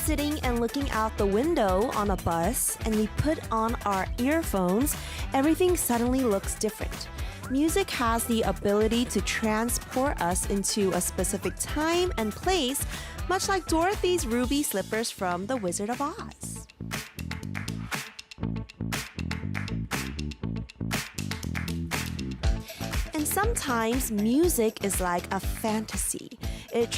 sitting and looking out the window on a bus and we put on our earphones, everything suddenly looks different. Music has the ability to transport us into a specific time and place, much like Dorothy's ruby slippers from The Wizard of Oz. And sometimes music is like a fantasy. It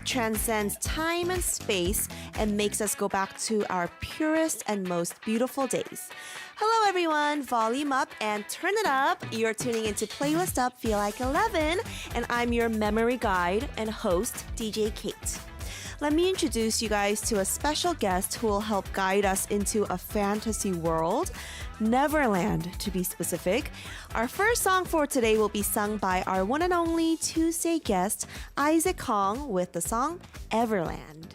transcends time and space and makes us go back to our purest and most beautiful days. Hello everyone, volume up and turn it up. You're tuning into Playlist Up Feel Like 11 and I'm your memory guide and host, DJ Kate. Let me introduce you guys to a special guest who will help guide us into a fantasy world, Neverland to be specific. Our first song for today will be sung by our one and only Tuesday guest, Isaac Hong, with the song Everland.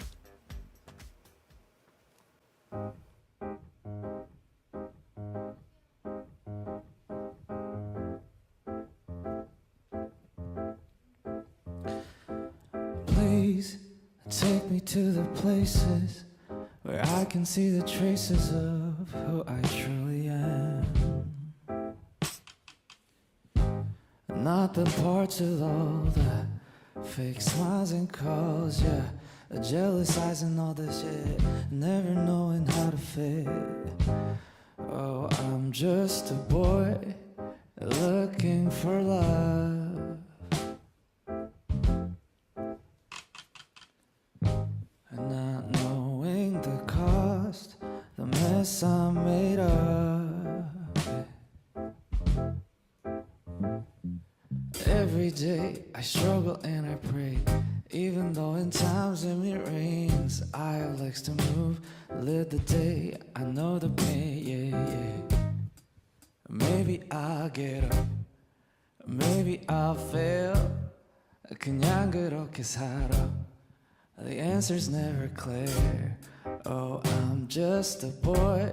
Please take me to the places where I can see the traces of who I truly am. Not the parts of all the fake smiles and calls, yeah, the jealous eyes and all this shit, never knowing how to fit. Oh, I'm just a boy looking for love. Not knowing the cost, the mess I made up. Every day I struggle and I pray, even though in times when it rains I have legs to move, live the day, I know the pain, yeah. Maybe I'll get up, maybe I'll fail, 그냥 그렇게 살아. The answer's never clear. Oh, I'm just a boy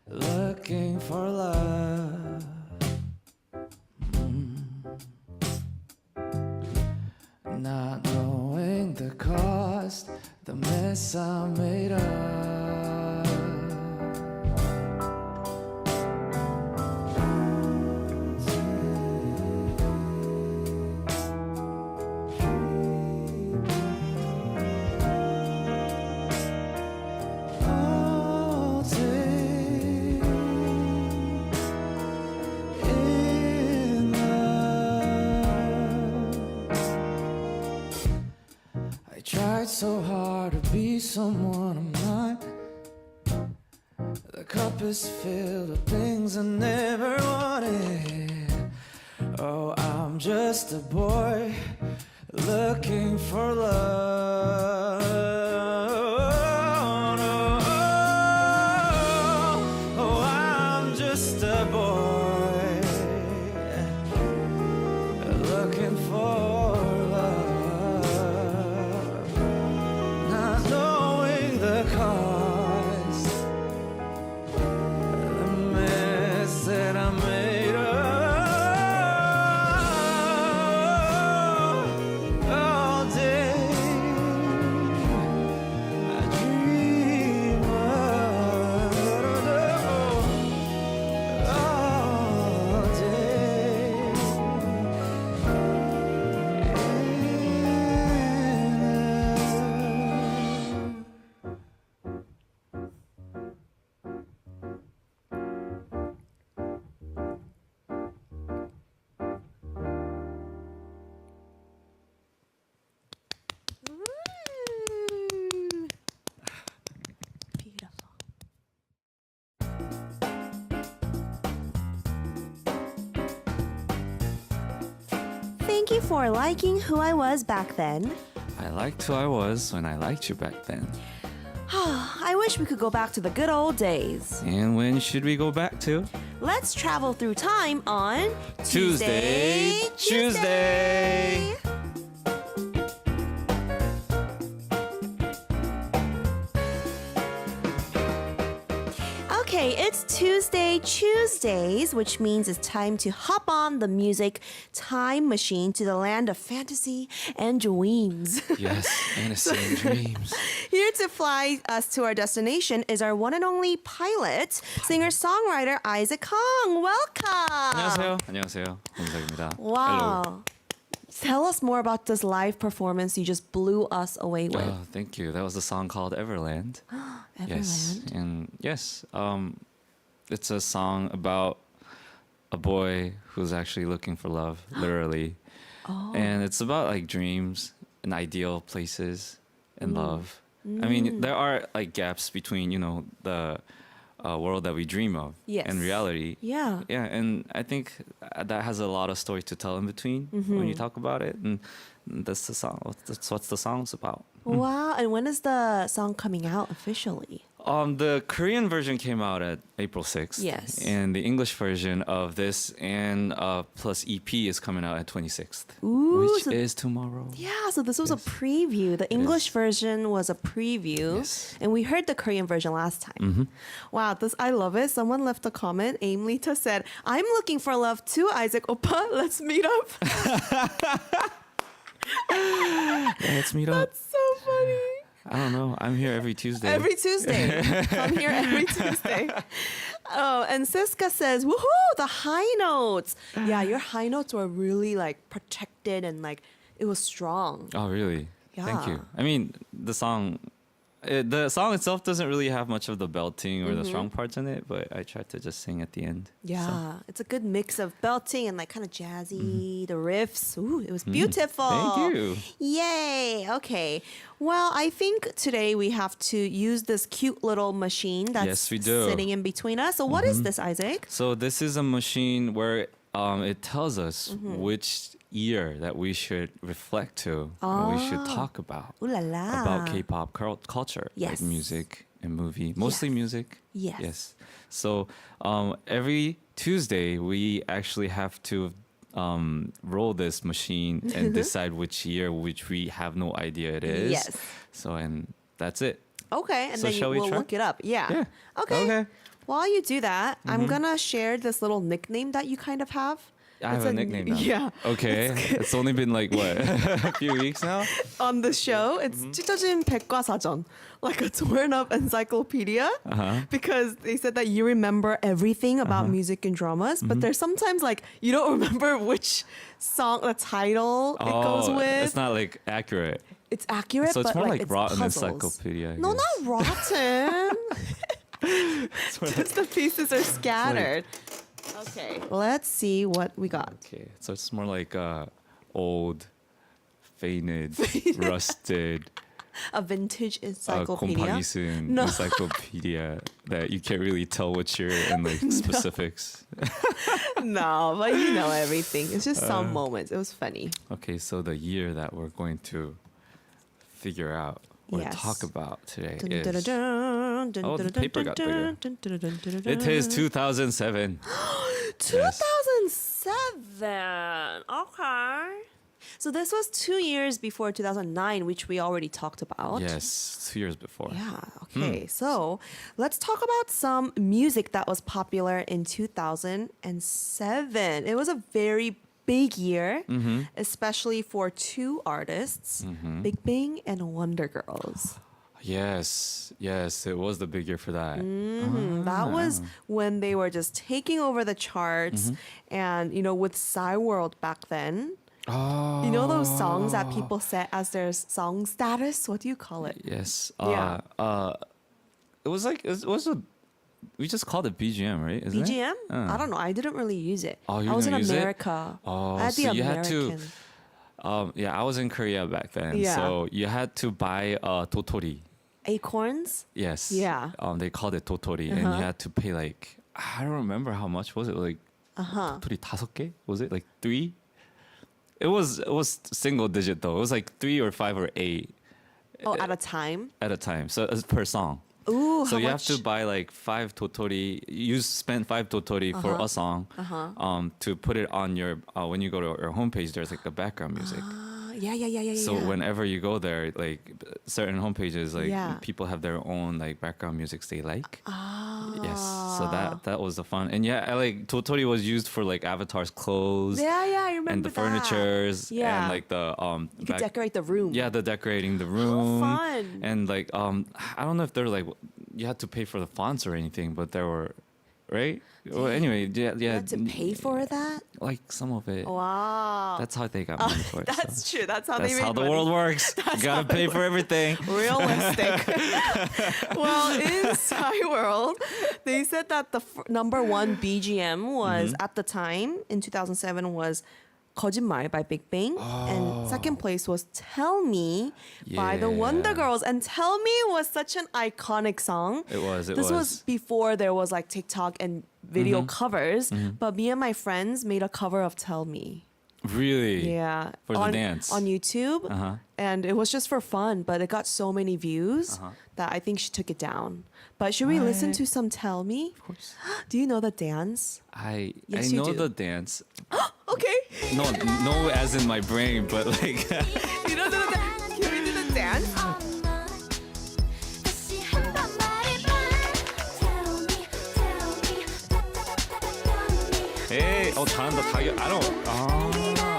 looking for love. Not knowing the cost, the mess I made up. So hard to be someone I'm not. The cup is filled with things I never wanted. Oh, I'm just a boy looking for love. Oh, I'm just a boy looking for Thank you for liking who I was back then. I liked who I was when I liked you back then. I wish we could go back to the good old days. And when should we go back to? Let's travel through time on Tuesday. Okay, it's Tuesday. Tuesdays, which means it's time to hop on the music time machine to the land of fantasy and dreams. Yes, fantasy and dreams. Here to fly us to our destination is our one and only pilot, singer-songwriter Isaac Kong. Welcome. 안녕하세요. 안녕하세요. 문석입니다. Wow. Hello. Tell us more about this live performance you just blew us away with. Oh, thank you. That was a song called Everland. Yes, Everland. and yes, it's a song about a boy who's actually looking for love, literally. Oh. And it's about like dreams and ideal places and love. I mean, there are like gaps between, the world that we dream of Yes. and reality. Yeah. Yeah, and I think that has a lot of story to tell in between when you talk about it. And that's the song. That's what the song's about. Wow. And when is the song coming out officially? The Korean version came out at April 6th. Yes. And the English version of this and plus EP is coming out at 26th. Ooh, which so- is tomorrow. Yeah, so this was a preview. The English version was a preview, Yes. and we heard the Korean version last time. Wow, I love it. Someone left a comment. Aim Lita said, "I'm looking for love too, Isaac Oppa. Let's meet up." Let's meet up. So funny. I don't know. I'm here every Tuesday. Every Tuesday. Come here every Tuesday. Oh, and Siska says, "Woohoo, the high notes." Yeah, your high notes were really like protected and like it was strong. Oh, really? Thank Yeah. you. I mean, the song itself doesn't really have much of the belting or the strong parts in it, but I tried to just sing at the end. Yeah, it's a good mix of belting and like kind of jazzy, the riffs. Ooh, it was beautiful. Thank you. Yay. Okay. Well, I think today we have to use this cute little machine that's Yes, we do. sitting in between us. So what is this, Isaac? So this is a machine where it tells us which year that we should reflect to, and we should talk about. Ooh la la. About K-pop culture, Yes. like music and movie, mostly Yes. music. Yes. So every Tuesday we actually have to roll this machine and decide which year, which we have no idea it is. Yes. So and that's it. Okay, and So then shall we we'll try? look it up. Yeah. Yeah. Okay. Okay. While you do that, I'm gonna share this little nickname that you kind of have. I have It's a nickname now. Yeah. Okay. It's only been like what a few weeks now. On the show, it's 찢어진 백과사전, like a torn up encyclopedia, because they said that you remember everything about music and dramas, but there's sometimes like you don't remember which song, the title it goes with. It's not like accurate. It's accurate, So it's but more like like rotten puzzles. encyclopedia. I No, guess. not rotten. Just the pieces are scattered. Okay, let's see what we got. Okay, so it's more like old, faded, rusted, A vintage encyclopedia. 곰팡이 쓴 No. encyclopedia that you can't really tell which year and like specifics. No, but you know everything. It's just some moments. It was funny. Okay, so the year that we're going to figure out or Yes. talk about today Dun, is dun, dun, dun, dun, Oh, the dun, paper dun, got dun, bigger. dun, dun, dun, dun, dun, it is dun. 2007. 2007. Okay. So this was 2 years before 2009, which we already talked about. Yes, 2 years before. Yeah, okay. So let's talk about some music that was popular in 2007. It was a very big year, especially for two artists, Big Bang and Wonder Girls. Yes, it was the big year for that. That was when they were just taking over the charts. And, with Psy World back then, Oh. you know those songs that people set as their song status? What do you call it? Yes. Yeah. It was like we just called it BGM, right? Isn't BGM? It? I don't know. I didn't really use it. Oh, you I was in didn't use it? America. Oh, I had the so you had American. to. Yeah, I was in Korea back then, Yeah. so you had to buy totori. Acorns? Yes. Yeah. They called it totori, and you had to pay like I don't remember how much was it like. totori 5개? Was it like 3? It was single digit though. It was like 3 or 5 or 8 Oh, at a time? at a time. So it's per song. Ooh, So how you much? have to buy like 5 totori. You spend 5 totori for a song to put it on your when you go to your homepage. There's like the background music. Yeah. So whenever you go there, like certain homepages, like Yeah. people have their own like background musics they like. Yes. So that was the fun. And yeah, I like Totori was used for like Avatar's clothes. Yeah, I remember And the that. furnitures. Yeah. And like the You could decorate the room. Yeah, the decorating the room. fun. And like I don't know if they're like you had to pay for the fonts or anything, but there were, right? Well, anyway, yeah. You had to pay for that? Like some of it. Wow. That's how they got money for it. That's so. true. That's how That's they make how the money. world works. You gotta pay for everything. Realistic. Well, in Psy World, they said that the number one BGM was at the time in 2007 was 거짓말 by Big Bang, and second place was Tell Me by the Wonder Yeah. Girls. And Tell Me was such an iconic song. It was. This was before there was like TikTok and video covers, but me and my friends made a cover of Tell Me. Really. Yeah. For the dance. On YouTube. And it was just for fun, but it got so many views that I think she took it down. But should we listen to some Tell Me? Of course. Do you know the dance? Yes, I you know do. the dance. Okay. No, as in my brain, but like. You know the dance? Can we do the dance? Hey, 잘한다. I don't.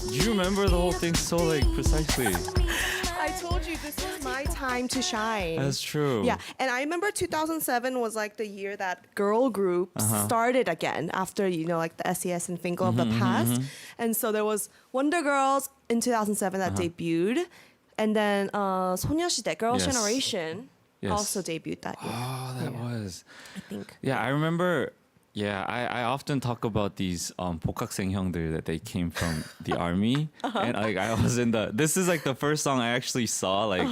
You remember the whole thing so like precisely. I told you this was my time to shine. That's true. Yeah, and I remember 2007 was like the year that girl groups started again after, you know, like the SES and Finkel of the past. And so there was Wonder Girls in 2007 that debuted. And then 소녀시대, Girls' Yes. Generation Yes. also debuted that year. Oh, that was. I think. Yeah, I remember. Yeah, I often talk about these 복학생 형들 that they came from the army, and like I was in the. This is like the first song I actually saw, like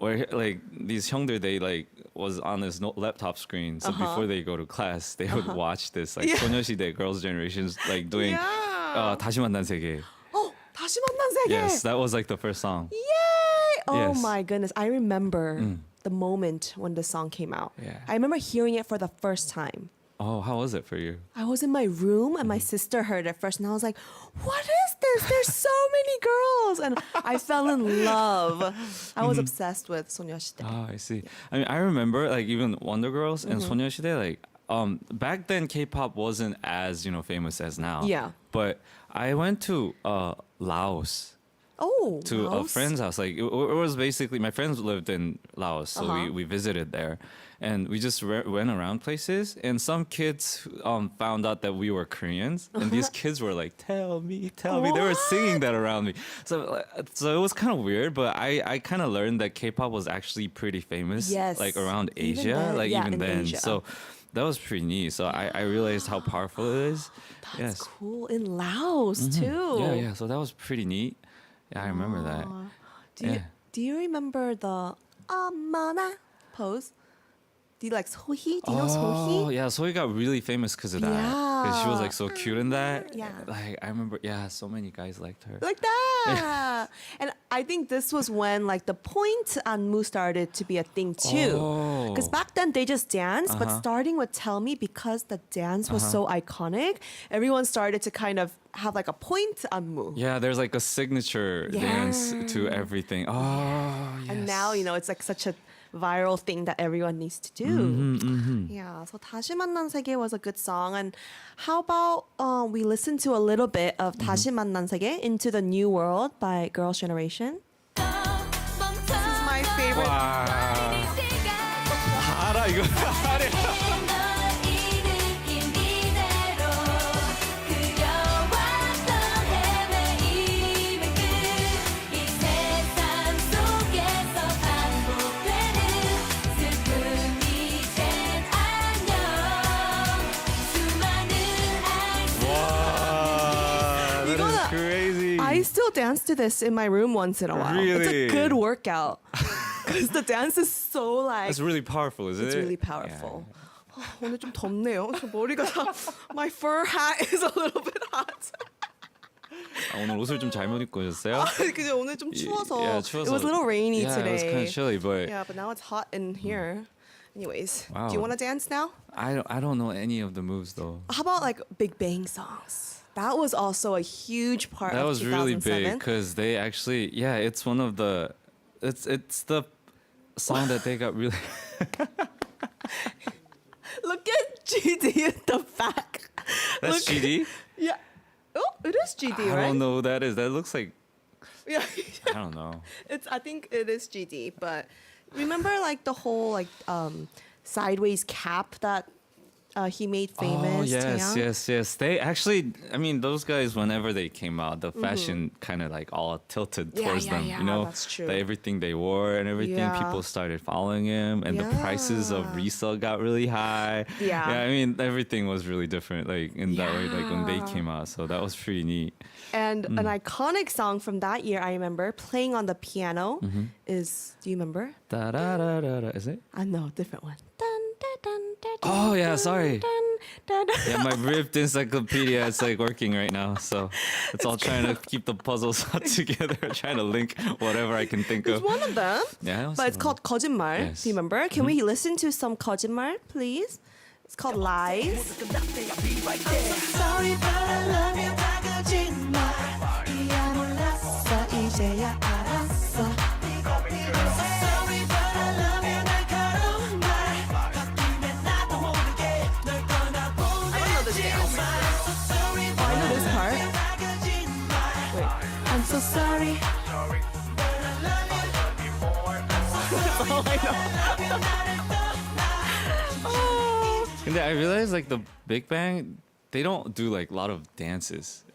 where like these 형들 they like was on this laptop screen. So before they go to class, they would watch this like 소녀시대 Girls' Generations like doing 다시 만난 세계. Oh, 다시 만난 세계. Yes, that was like the first song. Yay! Oh Yes. my goodness, I remember the moment when the song came out. Yeah. I remember hearing it for the first time. Oh, how was it for you? I was in my room and my sister heard it first, and I was like, "What is this? There's so many girls!" And I fell in love. I was obsessed with 소녀시대. Oh, I see. I mean, I remember like even Wonder Girls and 소녀시대 like back then K-pop wasn't as, you know, famous as now. Yeah. But I went to Laos Oh, to a Laos? friend's house. Like it was basically my friends lived in Laos, so we visited there, and we just went around places. And some kids found out that we were Koreans, and these kids were like, "Tell me, tell me." They were singing that around me. So it was kind of weird, but I kind of learned that K-pop was actually pretty famous, Yes. like around Even Asia, then, like yeah, even in then. Asia. So that was pretty neat. So I realized how powerful it is. That's cool. In Laos too. Yeah. So that was pretty neat. Yeah, I remember that. Do you remember the 엄마나 pose? Do you like 소희? Do you know Oh, 소희? yeah. Sohee got really famous because of that. Because she was like so cute in that. Yeah. Like I remember, yeah, so many guys liked her. Like that. And I think this was when like the point 안무 started to be a thing too. Oh. Because back then they just danced, but starting with Tell Me, because the dance was so iconic, everyone started to kind of have like a point 안무. Yeah, there's like a signature dance to everything. Oh, yes. And now, you know, it's like such a viral thing that everyone needs to do. Yeah, so 다시 만난 세계 was a good song. And how about we listen to a little bit of 다시 만난 세계, Into the New World by Girls' Generation? This is my favorite. 와. 알아 이거. 이거는 Crazy. I still dance to this in my room once in a while. It's Really? a good workout. Because the dance is so like, It's really powerful, isn't it's it? really powerful. 오늘 좀 덥네요. 저 머리가 다, my fur hat is a little bit hot. 오늘 옷을 좀 잘못 입고 오셨어요? 근데 오늘 좀 추워서. Yeah, 추워서. It was a little rainy yeah, today. it was kind of chilly, but Yeah, but now it's hot in here. Anyways, Wow. do you want to dance now? I don't know any of the moves though. How about like Big Bang songs? That was also a huge part That of was 2007. really big because they actually, yeah, it's one of the, it's the song that they got really. Look at GD in the back. That's Look- GD. Yeah. Oh, it is GD, I right? don't know who that is. That looks like Yeah. I don't know. I think it is GD, but remember like the whole like sideways cap that he made famous. Oh yes, Taeyang? yes. They actually, I mean, those guys whenever they came out, the fashion kind of like all tilted Yeah, towards yeah, them. yeah, You know, that's true. everything they wore and everything, Yeah. people started following him, and the prices of Yeah. resale got really high. Yeah. I mean, everything was really different, like in that way, like when they Yeah. came out. So that was pretty neat. And an iconic song from that year, I remember playing on the piano is. Do you remember? Da da da da da. Is it? No, different one. Dun, dun, dun, dun, Oh, yeah, dun, sorry. dun, dun, dun. Yeah, my ripped encyclopedia is like working right now, so it's all trying to keep the puzzles together, trying to link whatever I can think It's of. one of them. Yeah, But it's called 거짓말. Yes. Do you remember? Can we listen to some 거짓말, please? It's called Lies. Sorry, but I love you. 거짓말. 이야 몰랐어. 이제야 알았어. Sorry, but I love you. 날카로운 말. 바뀌면 나도 모르게 널 떠나보내. I know this Sorry, I know this part. 거짓말. Wait. I'm so sorry. And I realized like the Big Bang, they don't do like a lot of dances.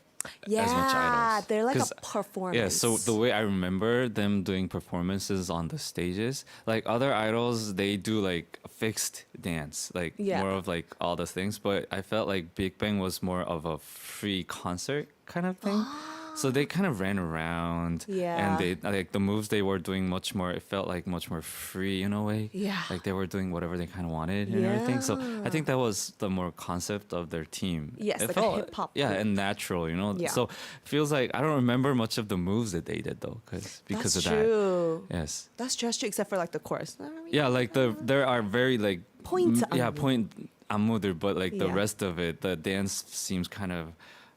Yeah, as much idols. they're like a 'Cause, performance. Yeah, so the way I remember them doing performances on the stages, like other idols, they do like a fixed dance, like Yeah. more of like all the things. But I felt like Big Bang was more of a free concert kind of thing. So they kind of ran around, Yeah. and they like the moves they were doing much more. It felt like much more free in a way. Yeah. like they were doing whatever they kind of wanted and everything. So I Yeah. think that was the more concept of their team. Yes, It like a hip-hop Yeah, group. and natural, you know. Yeah. So feels like I don't remember much of the moves that they did though, because That's of that. true. Yes. That's just true, except for like the chorus. Yeah, like there are very like Point yeah, 안무. point 안무들, but like the Yeah. rest of it, the dance seems kind of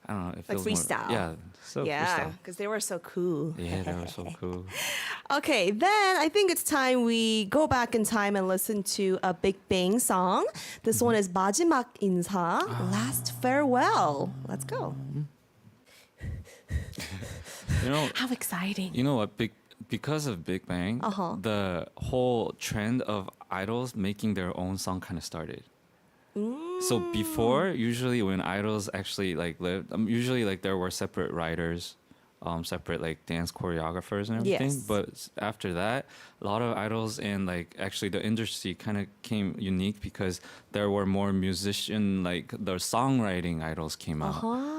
I don't know. It Like feels freestyle. More, yeah. So Yeah, freestyle. because they were so cool. Yeah, they were so cool. Okay, then I think it's time we go back in time and listen to a Big Bang song. This one is 마지막 인사, Last Farewell. Let's go. You know, How exciting. you know what? Because of Big Bang, Uh-huh. the whole trend of idols making their own song kind of started. So before, usually when idols actually like lived, usually like there were separate writers, separate like dance choreographers and everything. Yes. But after that, a lot of idols and like actually the industry kind of came unique because there were more musician like the songwriting idols came out. Uh-huh.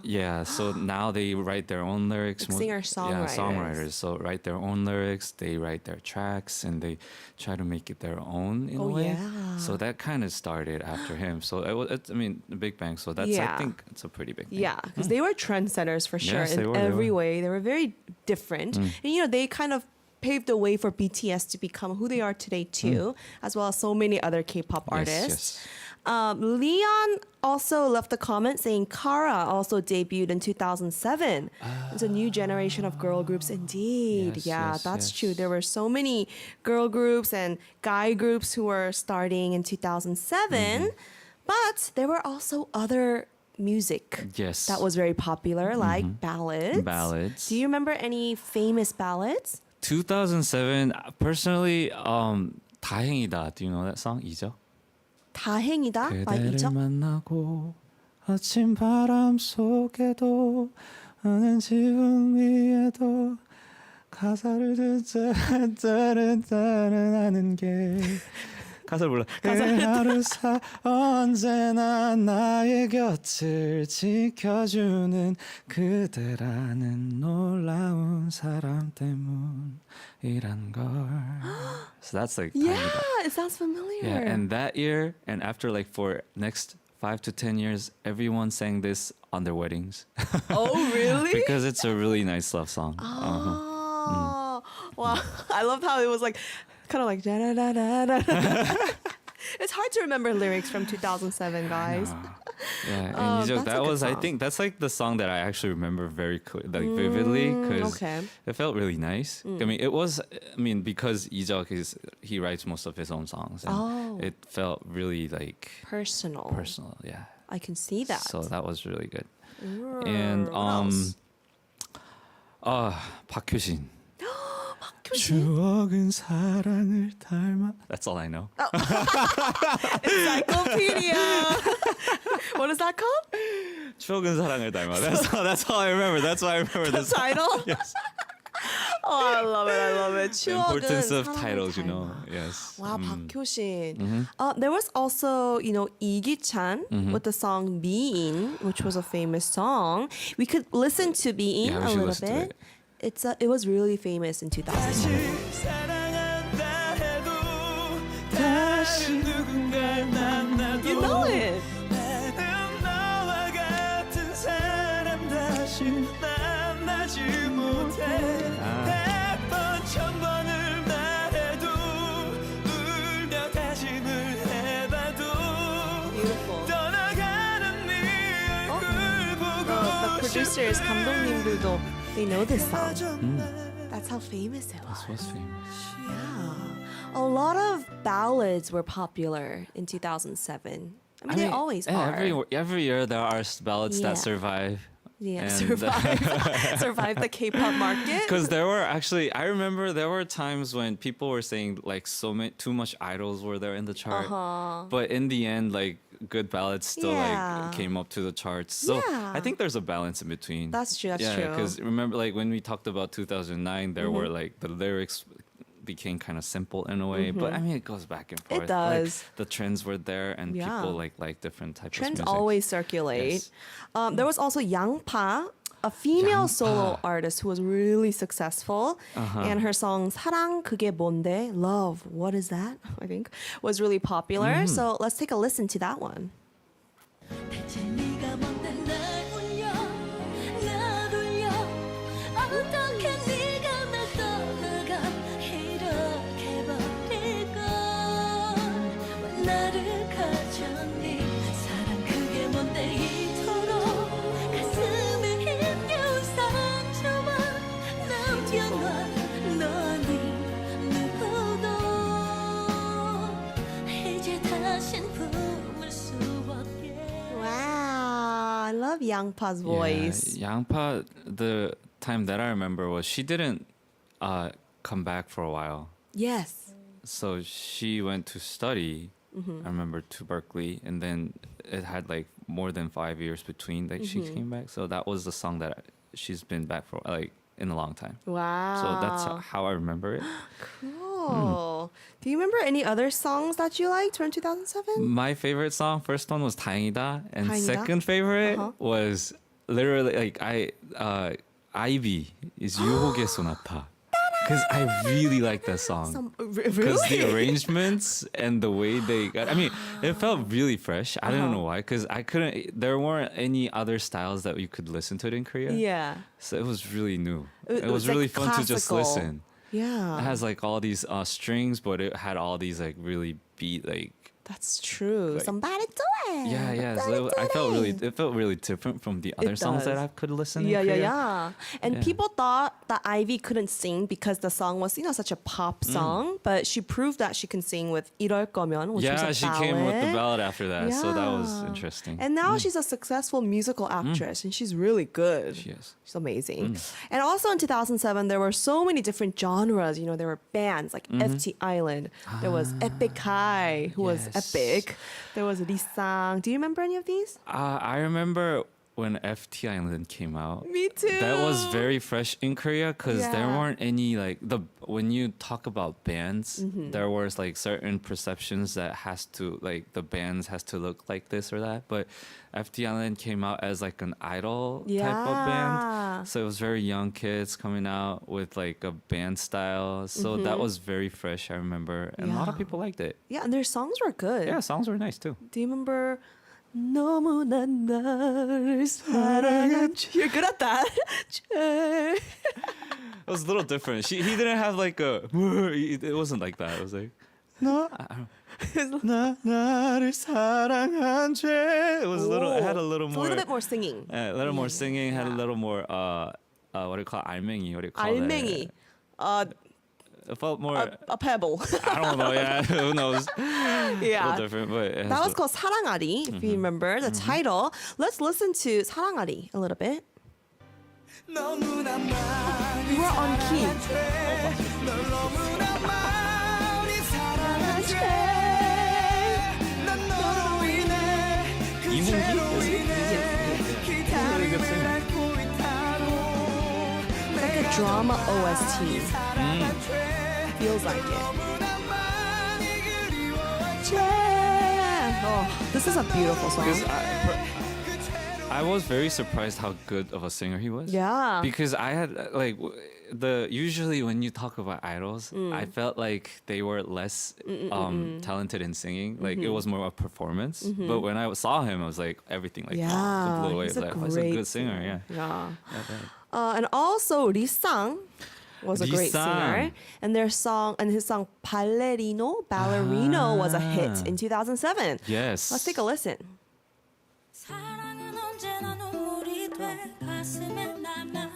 Yeah, so now they write their own lyrics. Like singer-songwriters. Yeah, songwriters. So write their own lyrics, they write their tracks, and they try to make it their own in a Oh, way. yeah. So that kind of started after him. So I mean, the Big Bang. So that's Yeah. I think it's a pretty big thing. Yeah, because they were trendsetters for sure Yes, in they were, they every were. way. They were very different. And you know, they kind of paved the way for BTS to become who they are today too, as well as so many other K-pop artists. Yes. Leon also left a comment saying Kara also debuted in 2007. It's a new generation of girl groups indeed. Yes, Yeah, yes, that's yes. true. There were so many girl groups and guy groups who were starting in 2007, but there were also other music Yes. that was very popular, like ballads. Ballads. Do you remember any famous ballads? 2007. Personally, 다행이다. Do you know that song? 이죠? 다행이다 by 그대를 이적. 만나고 아침 바람 속에도 어느 지붕 위에도 가사를 듣자는 하는 게 가사를 몰라. 그 하루 언제나 나의 곁을 지켜주는 그대라는 놀라운 사람 때문이란 걸. So that's like Yeah, 다행이다. it sounds familiar. Yeah, and that year, and after like for next 5 to 10 years, everyone sang this on their weddings Oh, really? because it's a really nice love song. Oh, wow. I love how it was like, kind of like, da-da-da-da-da. It's hard to remember lyrics from 2007, guys. Yeah, and that's a that good was, I song. think that's like the song that I actually remember very vividly because okay. it felt really nice. I mean, because Ijeok he writes most of his own songs, and Oh. it felt really like Personal. personal. Yeah, I can see that. so that was really good. Mm, And what else? 박효신. 박효신? 추억은 사랑을 닮아. That's all I know. Encyclopedia. What is that called? 추억은 사랑을 닮아. That's all I remember. That's why I remember The this. title? Yes. Oh, I love it. I love it. The importance of 사랑을 titles, you 닮아. know. Yes. Wow, 박효신. Mm-hmm. There was also, 이기찬 with the song 미인, which was a famous song. We could listen to 미인 Yeah, we a should little listen to bit. it. It was really famous in 2007. 사랑한다 해도 다시 누군가를 만나도 You know it. 나는 너와 같은 사람 다시 만나지 못해 100번 1000번을 말해도 울며 다짐을 해봐도 Beautiful. 떠나가는 네 얼굴 보고 The producers, 감독님들도, they know this song. 싶어 That's how famous it was. This was famous. Yeah. A lot of ballads were popular in 2007. I mean, they always yeah, are. every year there are ballads Yeah. that survive. Yeah, And, survive the K-pop market. Because there were actually, I remember there were times when people were saying like too much idols were there in the chart, but in the end, like good ballads still Yeah. like came up to the charts. So Yeah. I think there's a balance in between. That's true. That's yeah, true. because remember like when we talked about 2009, there were like the lyrics became kind of simple in a way, but I mean it goes back and forth. does. Like, the trends were there, and Yeah. people like different types Trends of music. always circulate. Yes. There was also 양파, a female 양파. solo artist who was really successful, and her song 사랑 그게 뭔데, love, what is that? I think was really popular. So let's take a listen to that one. 대체 네가 뭔데 날 울려 날 울려 어떻게 네가 날 떠나가 이렇게 버릴 건왜 나를 가졌니 사랑 그게 뭔데 이토록 가슴에 힘겨운 상처만 남겨놔 너니 누구도 이제 다신 품을 수 없게 Wow, I love Yangpa's voice. Yeah, Yangpa, the time that I remember was she didn't come back for a while. Yes. So she went to study, I remember, to Berkeley, and then it had like more than 5 years between that she came back. So that was the song that she's been back for like in a long time. Wow. So that's how I remember it. Cool. Do you remember any other songs that you liked from 2007? My favorite song, first one was 다행이다, and 다행이다? second favorite Uh-huh. was literally like Ivy is 유혹의 소나타. Because I really like that song. Because Really? the arrangements and the way they got, I mean, it felt really fresh. I don't know why, because there weren't any other styles that you could listen to it in Korea. Yeah. So it was really new. It It was was, really like, fun to just classical. listen. Yeah. It has like all these strings, but it had all these like really beat, like, That's true. Like- Somebody do it. yeah. Somebody do It felt really different from the other songs that does. I could listen in Yeah, yeah, Korea. yeah. And Yeah. people thought that Ivy couldn't sing because the song was, such a pop song. But she proved that she can sing with 이럴 거면, which was Yeah, a she ballad. came with the ballad after that, so that was Yeah. interesting. And now she's a successful musical actress, and she's really good. She is. She's amazing. And also in 2007, there were so many different genres. There were bands like FT Island. There was Epic High, who was Yes. epic. There was Risang. Do you remember any of these? I remember when FT Island came out. Me too. That was very fresh in Korea because there Yeah. weren't any like when you talk about bands, Mm-hmm. there was like certain perceptions that the bands has to look like this or that. But FT Island came out as like an idol type of Yeah. band, so it was very young kids coming out with like a band style. So that was very fresh. I remember, and a lot of Mm-hmm. Yeah. people liked it. Yeah, and their songs were good. Yeah, songs were nice too. Do you remember 너무나 나를 사랑한 You're good at that. It was a little different. He didn't have like a. It wasn't like that. It was like 너 나를 사랑한 죄. It was a little. It had a little It's more. a little bit more singing. A little more singing. Had a little more. What do you call it? 알맹이? What do you call it? 알맹이. It felt more. A pebble. I don't know. Yeah, who knows? A Yeah. little different, but it has That was the- called 사랑아리, if you remember the title. Let's listen to 사랑아리 a little bit. 너무나 많이 You were on key. 널 너무나 많이 사랑한 죄난 너로 인해 그 이문기? 죄로 인해 Really 기다림을 good singer. 앓고 있다로 It's like a drama OST. 사랑한 죄 Feels like it. 너무나 많이 그리워져 Oh, this is a beautiful song. Because I was very surprised how good of a singer he was. Yeah. Because I had like usually when you talk about idols, I felt like they were less talented in singing. Like it was more of a performance. But when I saw him, I was like everything like Yeah, blew away. he's It's a like, he's a great good singer. Yeah. Yeah. And also Ri-sang was a great Ri-sang. singer, and his song Ballerino was a hit in 2007. Yes. Let's take a listen. 사랑은 언제나 눈물이 돼 가슴에 남아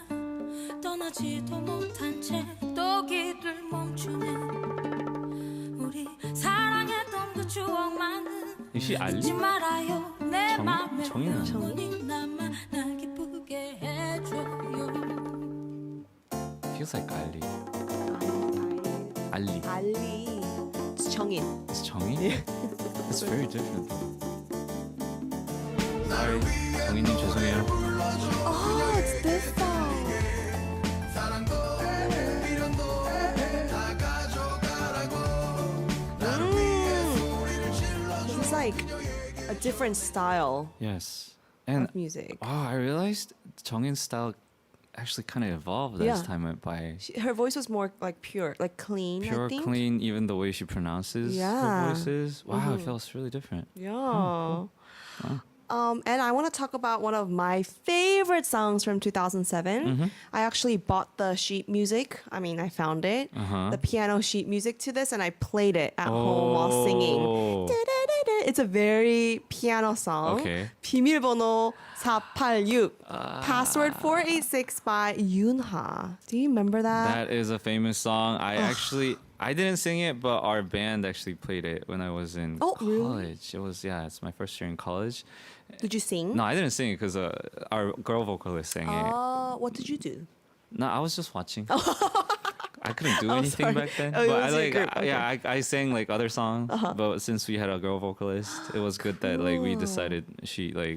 떠나지도 못한 채 또 길을 멈추네 우리 사랑했던 그 추억만은 Is she Ali? 잊지 말아요 내 정- 맘에 정이나. 영원히 남아 날 기쁘게 해줘요 Feels like Ali. Ali. Ali. It's 정인. It's Chongi? It's very different. Sorry. 정인님 죄송해요. Oh, it's this song. This is like a different style Yes. And of music. I realized Chongin's style actually kind of evolved Yeah. as time went by. Her voice was more like pure, like clean. I Pure, think. clean, even the way she pronounces Yeah. her voices. Wow, it feels really different. Yeah. And I want to talk about one of my favorite songs from 2007. I actually bought the sheet music. I mean, I found it, the piano sheet music to this, and I played it at home while singing. Oh. Da-da-da-da. It's a very piano song. Okay. 비밀번호 486. Password 486 by Yoonha. Do you remember that? That is a famous song. I didn't sing it, but our band actually played it when I was in Oh, college. really? It's my first year in college. Did you sing? No, I didn't sing it because our girl vocalist sang it. What did you do? No, I was just watching. I couldn't do anything sorry. back then. Oh, it but was your group. Okay. I sang like other songs. But since we had a girl vocalist, it was good that like we decided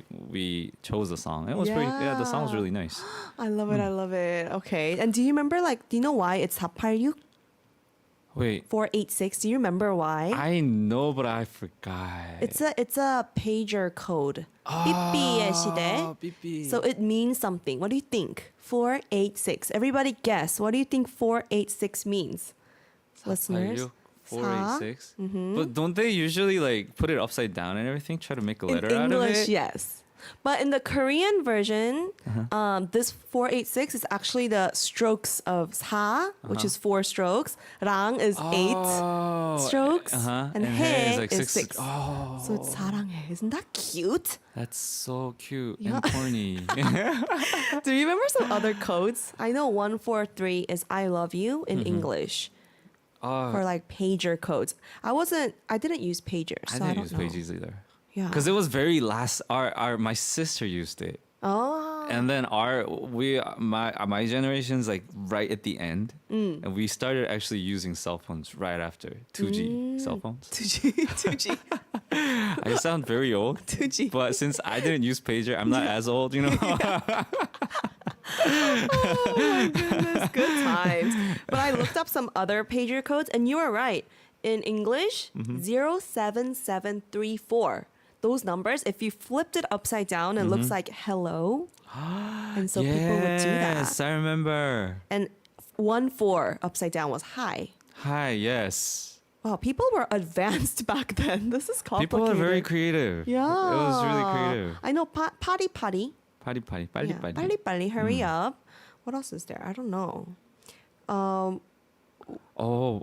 we chose a song. It was the song was Yeah. really nice. I love it. I love it. Okay. And do you remember, do you know why it's 486? Wait, 486. Do you remember why? I know, but I forgot. It's a pager code. 삐삐의 시대. 삐삐. So it means something. What do you think? 486. Everybody guess. What do you think 486 means? Listeners. 486. But don't they usually like put it upside down and everything? Try to make a In letter out of English, it? yes. But in the Korean version, this 486 is actually the strokes of 사, which is 4 strokes. 랑 is 8 strokes. And 해 is 6. Oh, So it's 사랑해. Isn't that cute? that's so cute Yeah. and corny. Do you remember some other codes? I know 143 is I love you in English for like pager codes. I didn't use pagers. I So didn't don't use know. pages either. Yeah. Because it was very last. My sister used it, Oh. and then my generation's like right at the end, and we started actually using cell phones right after 2G cell phones. 2G. I sound very old, 2G. but since I didn't use pager, I'm not as old, you know. Oh my goodness, good times. But I looked up some other pager codes, and you are right. In English, 07734. Those numbers, if you flipped it upside down, it looks like hello. And so people would do that. Yes, I remember. And 14 upside down was hi. Hi, yes. Wow, people were advanced back then. This is complicated. People are very creative. Yeah. It was really creative. I know potty. Party, Yeah, party. 빨리, hurry up. What else is there? I don't know. Oh,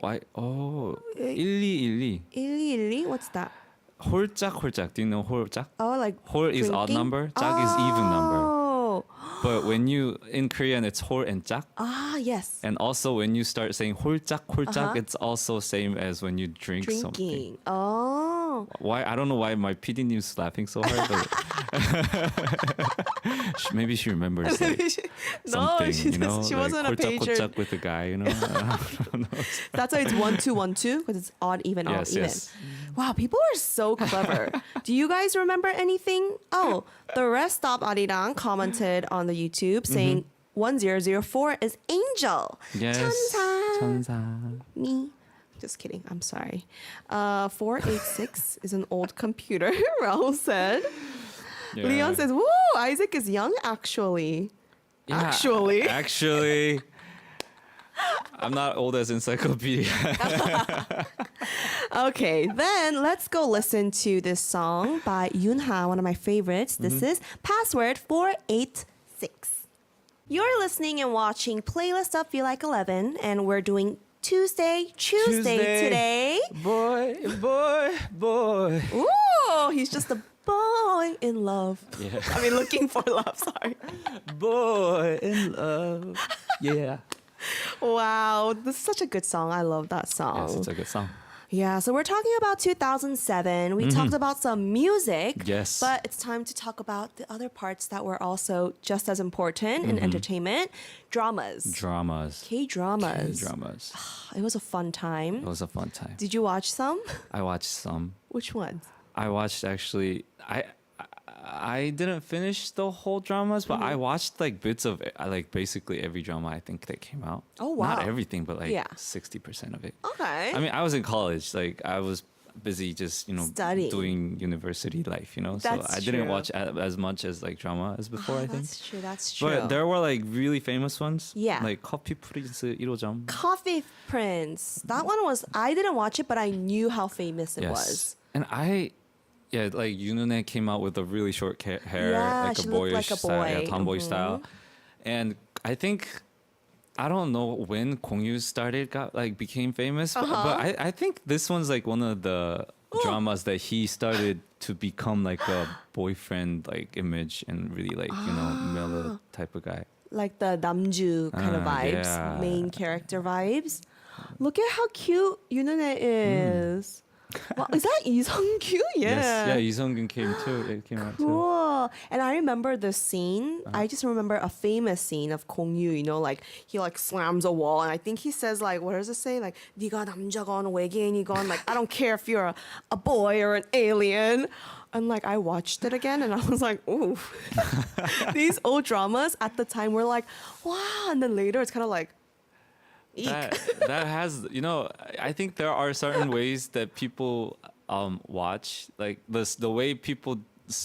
1212. 112? What's that? 홀짝. Do you know 홀짝? Oh, like 홀 is odd drinking? number, 짝 is even number. Oh. But when you, in Korean, it's 홀 and 짝. Ah, yes. And also when you start saying 홀짝, Uh-huh. it's also same as when you drink something. Drinking. Oh. Why? I don't know why my PD is laughing so hard. But maybe she remembers like, something, she, you know? she like wasn't a pager. 홀짝 with the guy, you know? I don't know. That's why it's 1212 because it's odd, even, odd, Yes, even. yes. Wow, people are so clever. Do you guys remember anything? Oh, the rest stop Arirang commented on the YouTube saying 1004 is Angel. Yes. 천사. Me. Just kidding. I'm sorry. 486 is an old computer, Rahul said. Yeah. Leon says, woo, Isaac is young actually. Yeah, Actually. I'm not old as encyclopedia. Okay, then let's go listen to this song by Yoonha, one of my favorites. This is Password 486. You're listening and watching Playlist Up Feel Like 11, and we're doing Tuesday today. Boy. Ooh, he's just a boy in love. Yeah. I mean, looking for love, sorry. Boy in love. Yeah. Wow, this is such a good song. I love that song. Yes, it's a good song. Yeah, so we're talking about 2007. We talked about some music. Yes. But it's time to talk about the other parts that were also just as important in entertainment. Dramas. Dramas. K-dramas. Dramas. It was a fun time. It was a fun time. Did you watch some? I watched some. Which ones? I watched actually. I didn't finish the whole dramas, but I watched like bits of like basically every drama I think that came out. Oh, wow. Not everything, but like Yeah. 60% of it. Okay. I mean, I was in college. Like I was busy just Studying. doing university life. So That's I didn't true. watch as much as like drama as before. I think. That's true. But there were like really famous ones. Yeah. Like 커피 프린스 1호점. Coffee Prince. That one was, I didn't watch it, but I knew how famous it was. And like Yoonune came out with a really short hair, Yeah, like she a looked boyish like a style, boy. tomboy style. And I think I don't know when Kongyu became famous, but I think this one's like one of the dramas that he started to become like a boyfriend like image and really like mellow type of guy. Like the namju kind of vibes, yeah. main character vibes. Look at how cute Yoonune is. Wow, is that Lee Sung-kyu? Yeah. Yes, yeah, Lee Sung-kyun came too. It came out too. Cool. And I remember the scene. I just remember a famous scene of Kongyu, like he like slams a wall and I think he says like, what does it say? Like, 네가 남자건 외계인이건, like, I don't care if you're a boy or an alien. And like I watched it again and I was like, ooh. These old dramas at the time were like, wow. And then later it's kind of like, eek. That has I think there are certain ways that people watch like the way people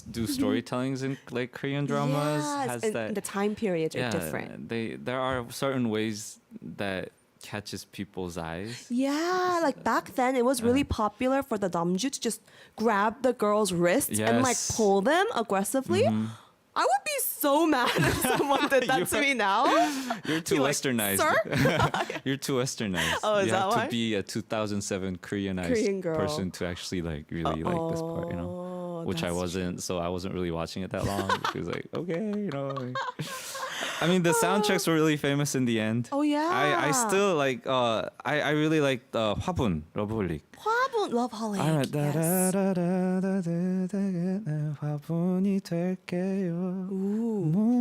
do storytellings in like Korean dramas Yes, has and that the time periods are different. There are certain ways that catches people's eyes. Yeah, like back then it was really popular for the namju to just grab the girl's wrists and like Yes. pull them aggressively. I would be so mad if someone did that to me now. You're too Be like, westernized. "Sir?" You're too westernized. Oh, is you that have why? to be a 2007 Koreanized Korean girl. person to actually like really like this part, which I that's wasn't, so I wasn't really watching it that long. It was like, okay, I mean, the soundtracks were really famous in the end. Oh, yeah. I still like. I really like 화분 러브홀릭. 화분, Loveaholic. Alright. Yes. 화분이 될게요.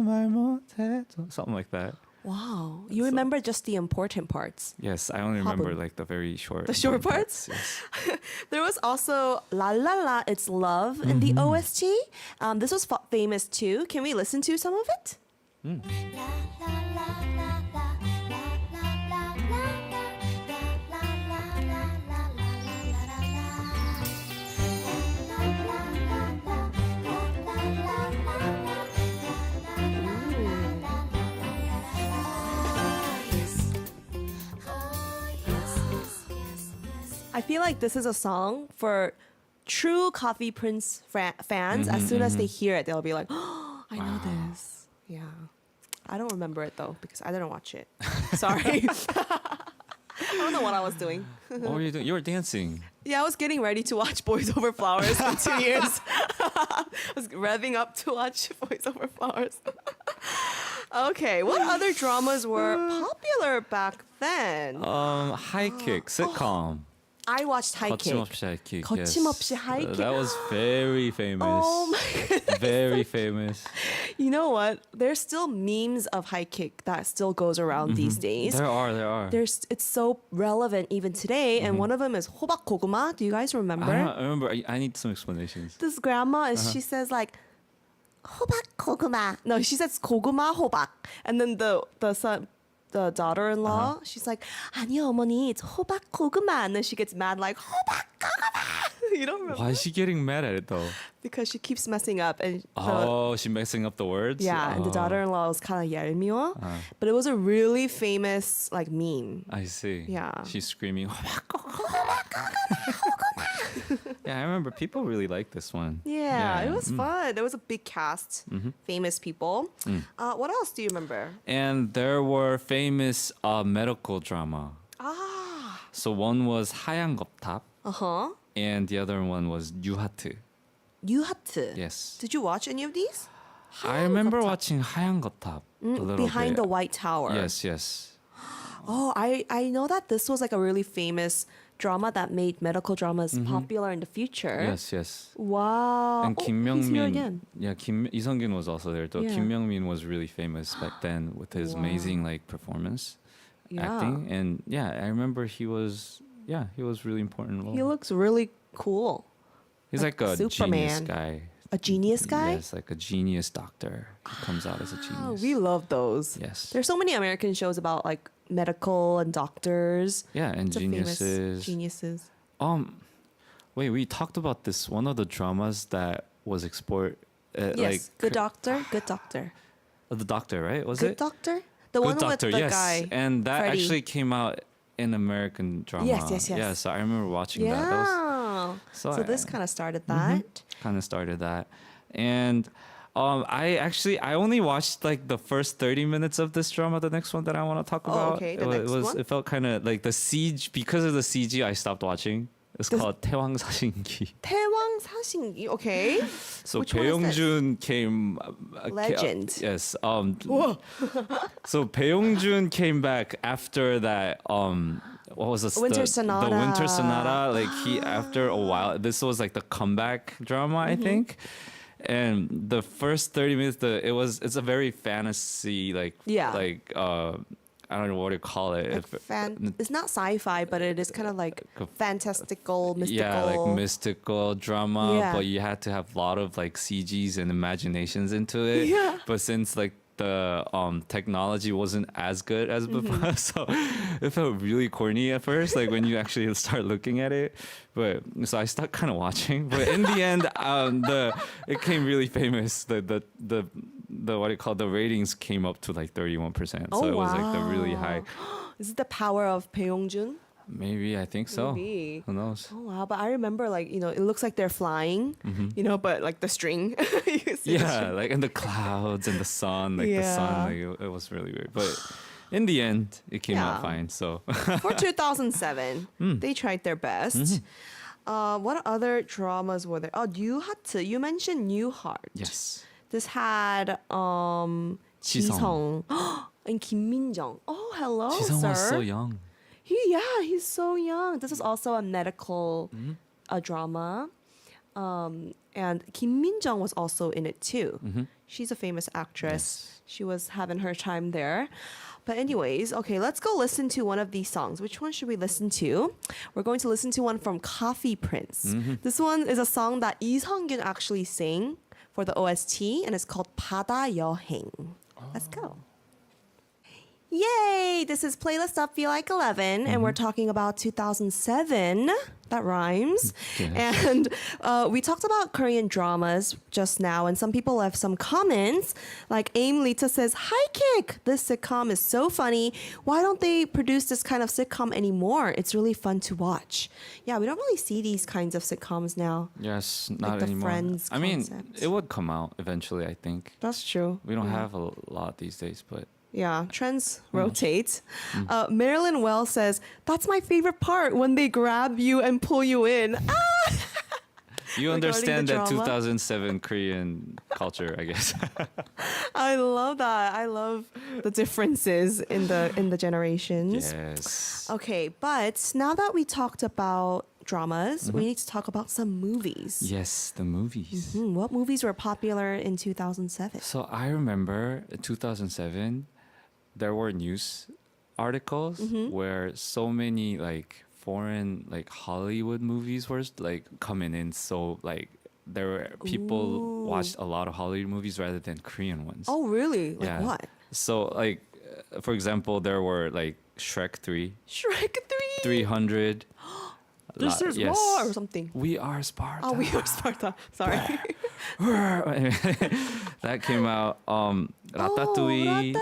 말 못해도 something like that. Wow. You remember just the important parts. Yes, I only remember 화분. like the very short. The short important parts? Yes. There was also La La La, It's Love in the OST. This was famous too. Can we listen to some of it? I feel like this is a song for true Coffee Prince fans. As soon as they hear it, they'll be like, oh, I know this. Yeah. I don't remember it though because I didn't watch it. Sorry. I don't know what I was doing. What were you doing? You were dancing. Yeah, I was getting ready to watch Boys Over Flowers in 2 years. I was revving up to watch Boys Over Flowers. Okay, what other dramas were popular back then? High Kick sitcom. I watched High Kick. 거침없이 High Kick. 거침없이 High Kick. That was very famous. Oh my goodness. Very famous. You know what? There's still memes of High Kick that still goes around these days. There are. It's so relevant even today, and one of them is 호박 고구마. Do you guys remember? I remember. I need some explanations. This grandma and she says like 호박 고구마. No, she says 고구마 호박, and then the son. The daughter-in-law, she's like, 아니요 어머니, it's 호박 고구마. And then she gets mad like, 호박 고구마. You don't remember? Why is she getting mad at it though? Because she keeps messing up. And She's messing up the words? yeah, and the daughter-in-law was kind of 얄미워. But it was a really famous like meme. I see. Yeah. She's screaming, yeah, I remember people really liked this one. Yeah, it was fun. There was a big cast, famous people. What else do you remember? And there were famous medical drama. Ah. So one was 하얀 거탑, Uh-huh. and the other one was 유하트. 유하트. Yes. Did you watch any of these? I remember watching 하얀 거탑 a little Behind bit. the White Tower. Yes. Oh, I know that this was like a really famous drama that made medical dramas popular in the future. Yes. Wow. And Kim he's here Myung-min, again. yeah, Lee was also there. Though Yeah. Kim Myung-min was really famous back then with his amazing like performance, acting, and yeah, I remember he was really important. He looks really cool. He's like a genius Superman. guy. A genius guy? Yes, like a genius doctor. He comes out as a Oh, genius. we love those. Yes. There's so many American shows about like medical and doctors. Yeah, and It's a famous geniuses. Geniuses. Wait, we talked about this one of the dramas that was export. Yes. Like Good Doctor. Good Doctor. The Doctor, right? Was Good it? Doctor? The Good one Doctor, with the yes. guy. And that Freddie. actually came out in American drama. Yes. Yeah, so I remember watching that. That was, Yeah. So So I- this kind of started that. kind of started that. And I only watched like the first 30 minutes of this drama. The next one that I want to talk about. okay, the next one? It felt kind of like the CG. Because of the CG, I stopped watching. It's called 태왕사신기. 태왕 사신기. Okay. So Which one is this? 배용준 came. Legend. Yes. So 배용준 came back after that. What was this? Winter the Sonata. Winter Sonata. Like he after a while. This was like the comeback drama, I think. And the first 30 minutes, it's a very fantasy like I don't know what to call it. It's not sci-fi, but it is kind of like fantastical, mystical. Yeah, like mystical drama, Yeah. but you had to have a lot of like CGs and imaginations into it. Yeah. But since like the technology wasn't as good as before, so it felt really corny at first, like when you actually start looking at it. But so I stopped kind of watching. But in the end, it came really famous. The what do you call, the ratings came up to like 31%. So it was like the really high. Is it the power of Bae-yong-joon? Maybe, I think so. Maybe. Who knows? Oh wow! But I remember, like, it looks like they're flying, but like the string. You see the Yeah, string. like in the clouds and the sun, the sun, like, it was really weird. But in the end, it came out Yeah. fine. So For 2007, they tried their best. What other dramas were there? Oh, Newhart. You mentioned Newhart. yes, This had Ji-sung and Kim Min-jung. Oh, hello, Ji-sung sir. was so young. He's so young. This is also a medical drama. And Kim Min-jung was also in it too. She's a famous actress. Yes. She was having her time there. But anyways, okay, let's go listen to one of these songs. Which one should we listen to? We're going to listen to one from Coffee Prince. This one is a song that Lee Sung-gyun actually sang for the OST, and it's called 바다 여행. Let's go. Yay! This is Playlist Up Feel Like 11, and we're talking about 2007. That rhymes. Yes. And we talked about Korean dramas just now, and some people left some comments. Like Aim Lita says, "Hi Kick! This sitcom is so funny. Why don't they produce this kind of sitcom anymore? It's really fun to watch." Yeah, we don't really see these kinds of sitcoms now. Yes, not the anymore. Friends I mean, concept. it would come out eventually, I think. That's true. We don't have a lot these days, but Yeah, trends rotate. Marilyn Wells says, "That's my favorite part when they grab you and pull you in." you Regarding understand the that drama. 2007 Korean culture, I guess. I love that. I love the differences in the generations. Yes. Okay, but now that we talked about dramas, we need to talk about some movies. Yes, the movies. What movies were popular in 2007? So I remember in 2007, there were news articles where so many like foreign like Hollywood movies were like coming in. So like there were people watched a lot of Hollywood movies rather than Korean ones. Oh, really? Like Yeah. what? So like for example, there were like Shrek 3, Shrek 3. 300. This is yes. war or something. We are Sparta. Oh, we are Sparta. Sorry. That came out. Ratatouille.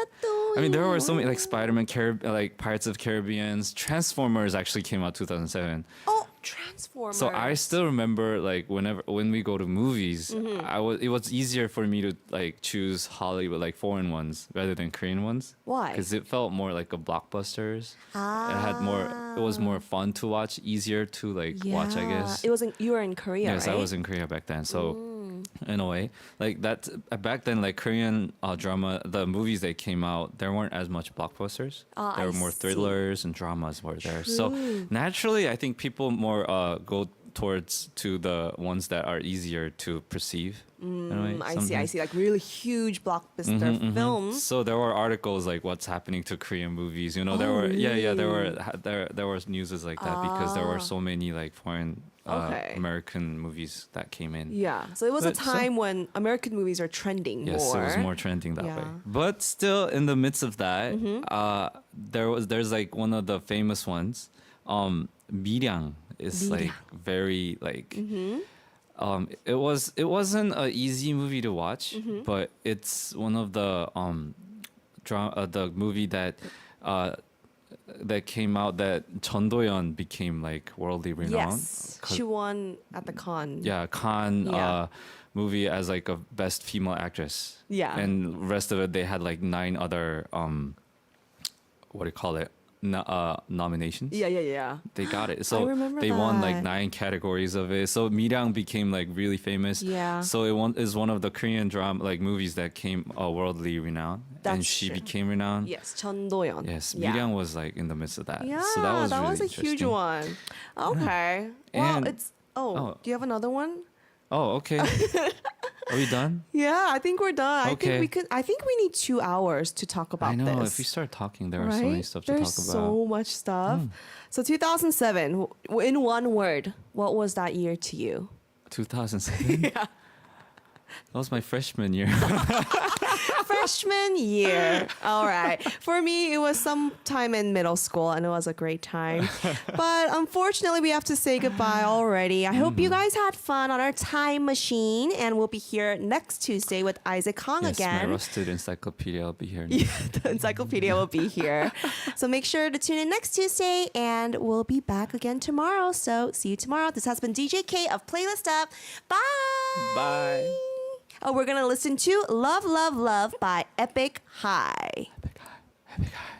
I mean, there were so many like Spider-Man, like Pirates of Caribbean, Transformers actually came out 2007. Oh, Transformers. So I still remember like when we go to movies, Mm-hmm. it was easier for me to like choose Hollywood like foreign ones rather than Korean ones. Why? Because it felt more like a blockbusters. It had more. It was more fun to watch, easier to like watch. I guess. It was you were in Korea, Yes, right? I was in Korea back then. So in a way, like that back then, like Korean drama, the movies that came out, there weren't as much blockbusters. Ah, There I were more see. thrillers and dramas were there. So naturally, I think people more go towards to the ones that are easier to perceive. in a way, I see. I sometimes. see. Like really huge blockbuster films. So there were articles like what's happening to Korean movies. You know, there were there was news like that because there were so many like foreign Okay. American movies that came in. Yeah. So it was a But some- time when American movies are trending Yes, more. it was more trending that way. Yeah. Mm-hmm. But still, in the midst of that, there's like one of the famous ones, 미량 is like very like. Mm-hmm. It wasn't an easy movie to watch, Mm-hmm. but it's one of the the movie that that came out that Chun Do-yeon became like worldly renowned. Yes. She won at the con. Yeah, Khan Yeah. movie as like a best female actress. Yeah. And rest of it they had like 9 other what do you call it? Nominations. Yeah. They got it. So remember they won like that. 9 categories of it. So Mirang became like really famous. Yeah. So it is one of the Korean drama like movies that came worldly renowned. And That's she true. became renowned. Yes, Chun Do-yeon. Yes, Yeah. Mirang was like in the midst of that. Yeah, So that was really a huge interesting. one. Okay. Well, And- it's do you have another one? Oh, okay. Are we done? Yeah, I think we're done. Okay. I think we need 2 hours to talk about I know. this. If we start talking, there are right? so many stuff to There's talk about. Hmm. so much stuff. So 2007, in one word, what was that year to you? 2007? Yeah. That was my freshman year. Freshman year. All right. For me, it was sometime in middle school, and it was a great time. But unfortunately, we have to say goodbye already. I hope you guys had fun on our time machine, and we'll be here next Tuesday with Isaac Hong Yes, my again. rusted encyclopedia will be here. The encyclopedia will be here. So make sure to tune in next Tuesday, and we'll be back again tomorrow. So see you tomorrow. This has been DJ K of Playlist Up. Bye. Bye. Oh, we're going to listen to Love, Love, Love by Epic High. Epic high.